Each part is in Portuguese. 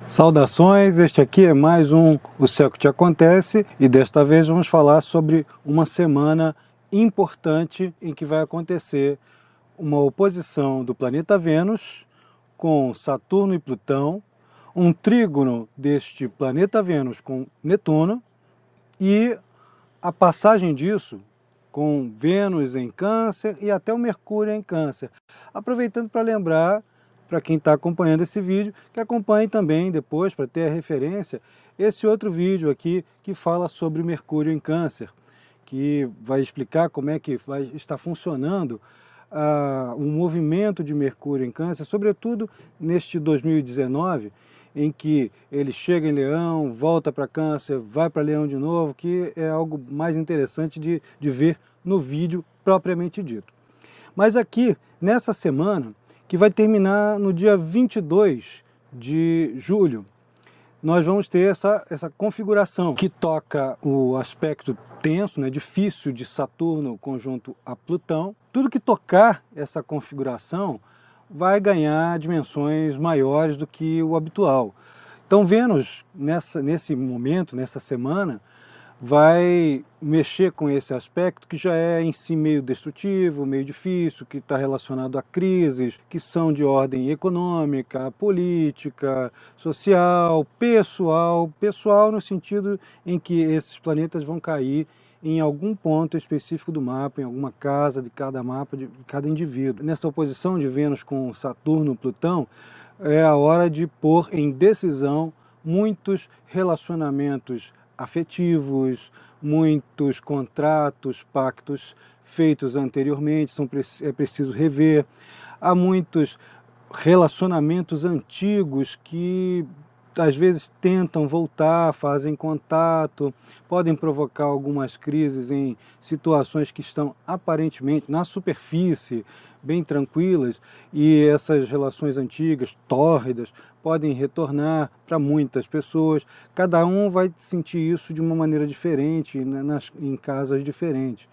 Saudações, este aqui é mais um O Céu que Te Acontece e desta vez vamos falar sobre uma semana importante em que vai acontecer uma oposição do planeta Vênus com Saturno e Plutão, um trígono deste planeta Vênus com Netuno e a passagem disso com Vênus em Câncer e até o Mercúrio em Câncer. Aproveitando para lembrar, para quem está acompanhando esse vídeo, que acompanhe também depois, para ter a referência, esse outro vídeo aqui que fala sobre Mercúrio em Câncer, que vai explicar como é que vai estar funcionando o movimento de Mercúrio em Câncer, sobretudo neste 2019, em que ele chega em Leão, volta para Câncer, vai para Leão de novo, que é algo mais interessante de ver no vídeo propriamente dito. Mas aqui, nessa semana, que vai terminar no dia 22 de julho, nós vamos ter essa configuração que toca o aspecto tenso, né, difícil de Saturno conjunto a Plutão. Tudo que tocar essa configuração vai ganhar dimensões maiores do que o habitual. Então Vênus, nesse momento, nessa semana, vai mexer com esse aspecto que já é em si meio destrutivo, meio difícil, que está relacionado a crises que são de ordem econômica, política, social, pessoal no sentido em que esses planetas vão cair em algum ponto específico do mapa, em alguma casa de cada mapa, de cada indivíduo. Nessa oposição de Vênus com Saturno e Plutão, é a hora de pôr em decisão muitos relacionamentos afetivos, muitos contratos, pactos feitos anteriormente, é preciso rever. Há muitos relacionamentos antigos que às vezes tentam voltar, fazem contato, podem provocar algumas crises em situações que estão aparentemente na superfície, bem tranquilas, e essas relações antigas, tórridas, podem retornar para muitas pessoas. Cada um vai sentir isso de uma maneira diferente, em casas diferentes,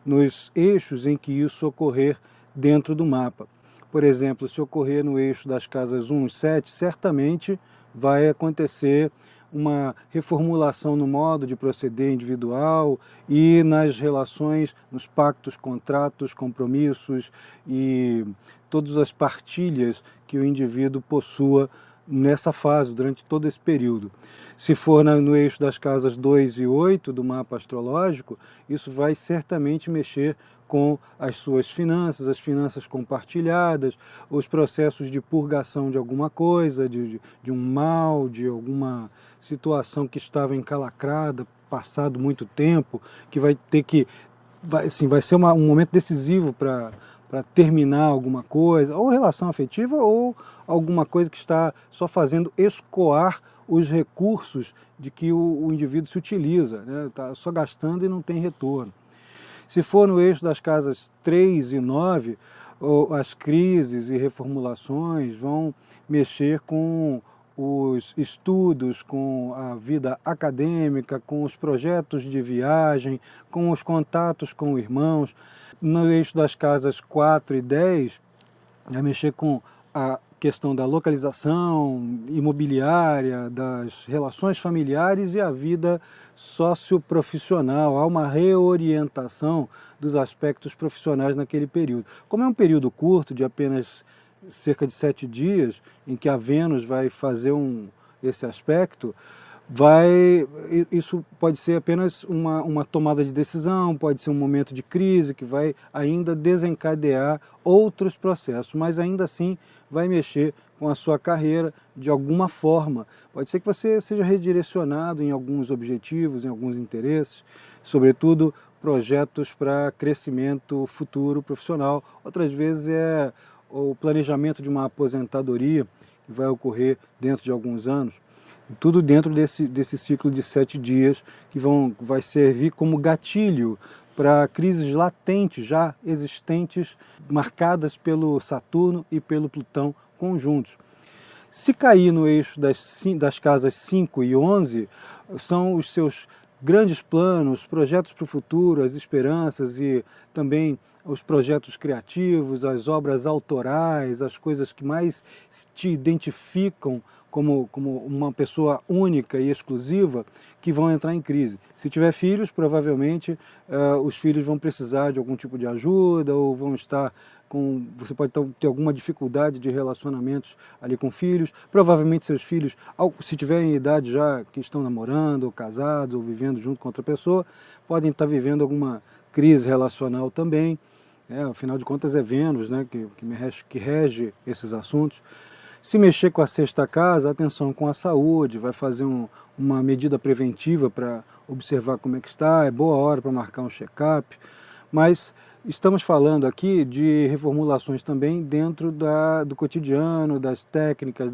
nos eixos em que isso ocorrer dentro do mapa. Por exemplo, se ocorrer no eixo das casas 1 e 7, certamente vai acontecer uma reformulação no modo de proceder individual e nas relações, nos pactos, contratos, compromissos e todas as partilhas que o indivíduo possua nessa fase, durante todo esse período. Se for no eixo das casas 2 e 8 do mapa astrológico, isso vai certamente mexer com as suas finanças, as finanças compartilhadas, os processos de purgação de alguma coisa, de um mal, de alguma situação que estava encalacrada, passado muito tempo, que vai ter que, vai ser um momento decisivo para terminar alguma coisa, ou relação afetiva, ou alguma coisa que está só fazendo escoar os recursos de que o indivíduo se utiliza, né? Está só gastando e não tem retorno. Se for no eixo das casas 3 e 9, as crises e reformulações vão mexer com os estudos, com a vida acadêmica, com os projetos de viagem, com os contatos com irmãos. No eixo das casas 4 e 10, vai mexer com a questão da localização imobiliária, das relações familiares e a vida socioprofissional. Há uma reorientação dos aspectos profissionais naquele período. Como é um período curto, de apenas cerca de 7 dias, em que a Vênus vai fazer esse aspecto, isso pode ser apenas uma tomada de decisão, pode ser um momento de crise que vai ainda desencadear outros processos, mas ainda assim vai mexer com a sua carreira de alguma forma. Pode ser que você seja redirecionado em alguns objetivos, em alguns interesses, sobretudo projetos para crescimento futuro profissional. Outras vezes é o planejamento de uma aposentadoria que vai ocorrer dentro de alguns anos. Tudo dentro desse ciclo de 7 dias que vai servir como gatilho para crises latentes, já existentes, marcadas pelo Saturno e pelo Plutão conjuntos. Se cair no eixo das casas 5 e 11, são os seus grandes planos, projetos para o futuro, as esperanças e também os projetos criativos, as obras autorais, as coisas que mais te identificam como uma pessoa única e exclusiva, que vão entrar em crise. Se tiver filhos, provavelmente os filhos vão precisar de algum tipo de ajuda, ou vão estar você pode ter alguma dificuldade de relacionamentos ali com filhos. Provavelmente seus filhos, se tiverem idade já que estão namorando, ou casados, ou vivendo junto com outra pessoa, podem estar vivendo alguma crise relacional também. Afinal de contas é Vênus, né, que rege esses assuntos. Se mexer com a sexta casa, atenção com a saúde, vai fazer uma medida preventiva para observar como é que está, é boa hora para marcar um check-up, mas estamos falando aqui de reformulações também dentro do cotidiano, das técnicas,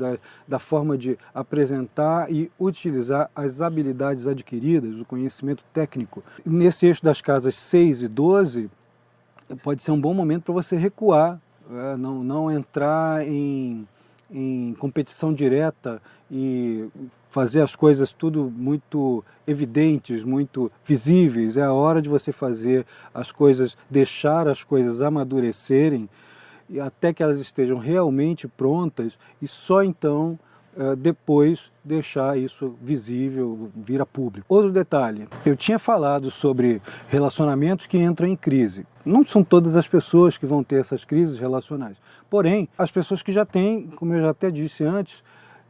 da forma de apresentar e utilizar as habilidades adquiridas, o conhecimento técnico. Nesse eixo das casas 6 e 12, pode ser um bom momento para você recuar, não entrar em competição direta e fazer as coisas tudo muito evidentes, muito visíveis. É a hora de você fazer as coisas, deixar as coisas amadurecerem e até que elas estejam realmente prontas, e só então depois deixar isso visível, vir a público. Outro detalhe, eu tinha falado sobre relacionamentos que entram em crise. Não são todas as pessoas que vão ter essas crises relacionais, porém, as pessoas que já têm, como eu já até disse antes,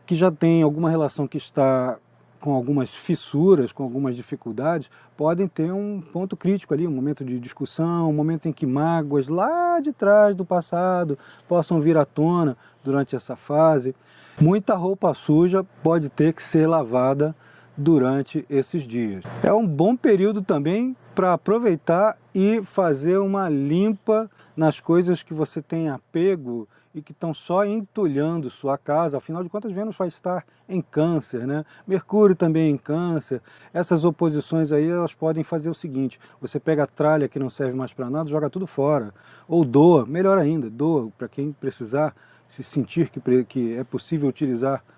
que já têm alguma relação que está com algumas fissuras, com algumas dificuldades, podem ter um ponto crítico ali, um momento de discussão, um momento em que mágoas lá de trás do passado possam vir à tona durante essa fase. Muita roupa suja pode ter que ser lavada durante esses dias. É um bom período também para aproveitar e fazer uma limpa nas coisas que você tem apego e que estão só entulhando sua casa. Afinal de contas, Vênus vai estar em Câncer, né? Mercúrio também em Câncer. Essas oposições aí, elas podem fazer o seguinte: você pega a tralha que não serve mais para nada, joga tudo fora. Ou doa, melhor ainda, doa para quem precisar, se sentir que é possível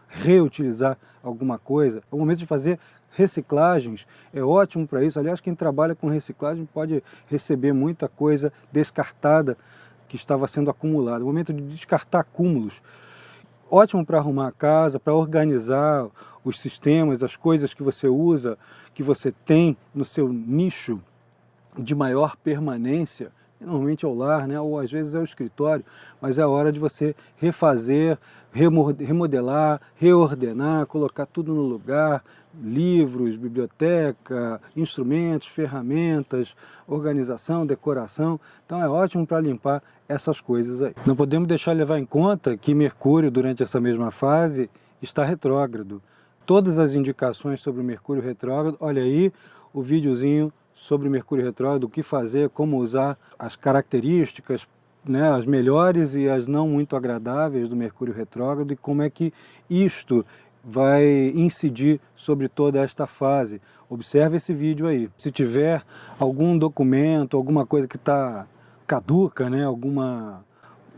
reutilizar alguma coisa. É o momento de fazer reciclagens, é ótimo para isso. Aliás, quem trabalha com reciclagem pode receber muita coisa descartada que estava sendo acumulada. É o momento de descartar acúmulos. Ótimo para arrumar a casa, para organizar os sistemas, as coisas que você usa, que você tem no seu nicho de maior permanência. Normalmente é o lar, né? Ou às vezes é o escritório, mas é a hora de você refazer, remodelar, reordenar, colocar tudo no lugar, livros, biblioteca, instrumentos, ferramentas, organização, decoração. Então é ótimo para limpar essas coisas aí. Não podemos deixar de levar em conta que Mercúrio, durante essa mesma fase, está retrógrado. Todas as indicações sobre o Mercúrio retrógrado, olha aí o videozinho sobre Mercúrio retrógrado, o que fazer, como usar, as características, né, as melhores e as não muito agradáveis do Mercúrio retrógrado, e como é que isto vai incidir sobre toda esta fase. Observe esse vídeo aí. Se tiver algum documento, alguma coisa que está caduca, né, alguma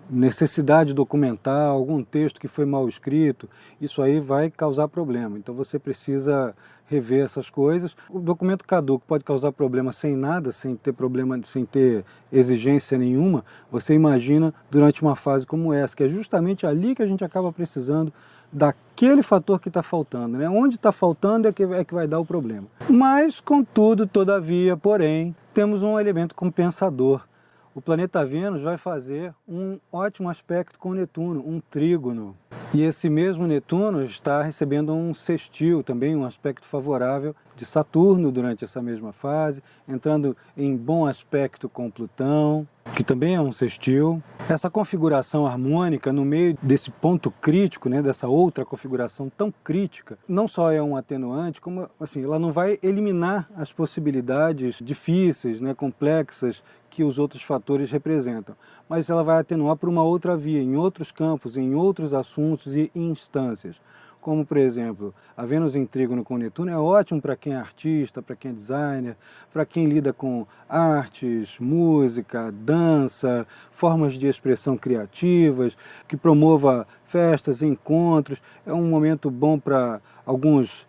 necessidade documental, algum texto que foi mal escrito, isso aí vai causar problema. Então você precisa rever essas coisas. O documento caduco pode causar problema sem nada, sem ter problema, sem ter exigência nenhuma. Você imagina durante uma fase como essa, que é justamente ali que a gente acaba precisando daquele fator que está faltando, né? Onde está faltando é que vai dar o problema. Mas, contudo, todavia, porém, temos um elemento compensador. O planeta Vênus vai fazer um ótimo aspecto com Netuno, um trígono. E esse mesmo Netuno está recebendo um sextil, também um aspecto favorável de Saturno durante essa mesma fase, entrando em bom aspecto com Plutão, que também é um sextil. Essa configuração harmônica no meio desse ponto crítico, né, dessa outra configuração tão crítica, não só é um atenuante, como assim, ela não vai eliminar as possibilidades difíceis, né, complexas, que os outros fatores representam, mas ela vai atenuar por uma outra via, em outros campos, em outros assuntos e instâncias. Como, por exemplo, a Vênus em trígono com Netuno é ótimo para quem é artista, para quem é designer, para quem lida com artes, música, dança, formas de expressão criativas, que promova festas, encontros. É um momento bom para alguns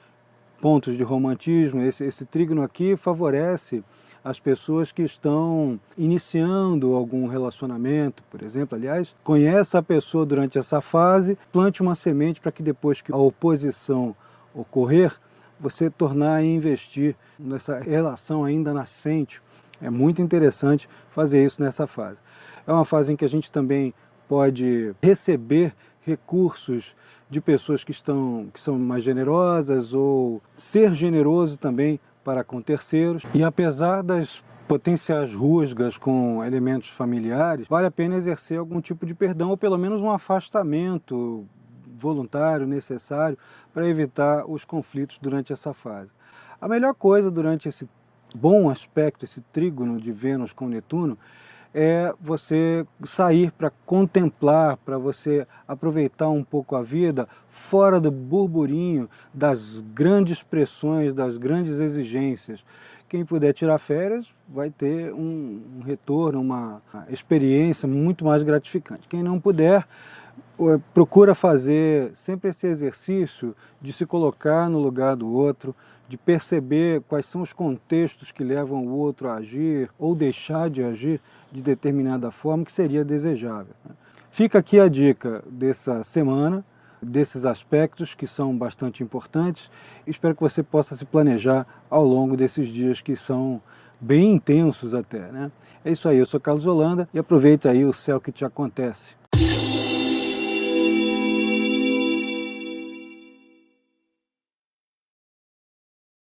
pontos de romantismo. Esse trígono aqui favorece as pessoas que estão iniciando algum relacionamento, por exemplo. Aliás, conheça a pessoa durante essa fase, plante uma semente para que depois que a oposição ocorrer, você tornar e investir nessa relação ainda nascente. É muito interessante fazer isso nessa fase. É uma fase em que a gente também pode receber recursos de pessoas que são mais generosas, ou ser generoso também para com terceiros. E apesar das potenciais rusgas com elementos familiares, vale a pena exercer algum tipo de perdão, ou pelo menos um afastamento voluntário, necessário, para evitar os conflitos durante essa fase. A melhor coisa durante esse bom aspecto, esse trígono de Vênus com Netuno, é você sair para contemplar, para você aproveitar um pouco a vida fora do burburinho das grandes pressões, das grandes exigências. Quem puder tirar férias vai ter um retorno, uma experiência muito mais gratificante. Quem não puder, procura fazer sempre esse exercício de se colocar no lugar do outro, de perceber quais são os contextos que levam o outro a agir ou deixar de agir de determinada forma que seria desejável. Fica aqui a dica dessa semana, desses aspectos que são bastante importantes. Espero que você possa se planejar ao longo desses dias que são bem intensos até, né? É isso aí, eu sou Carlos Holanda e aproveita aí o céu que te acontece.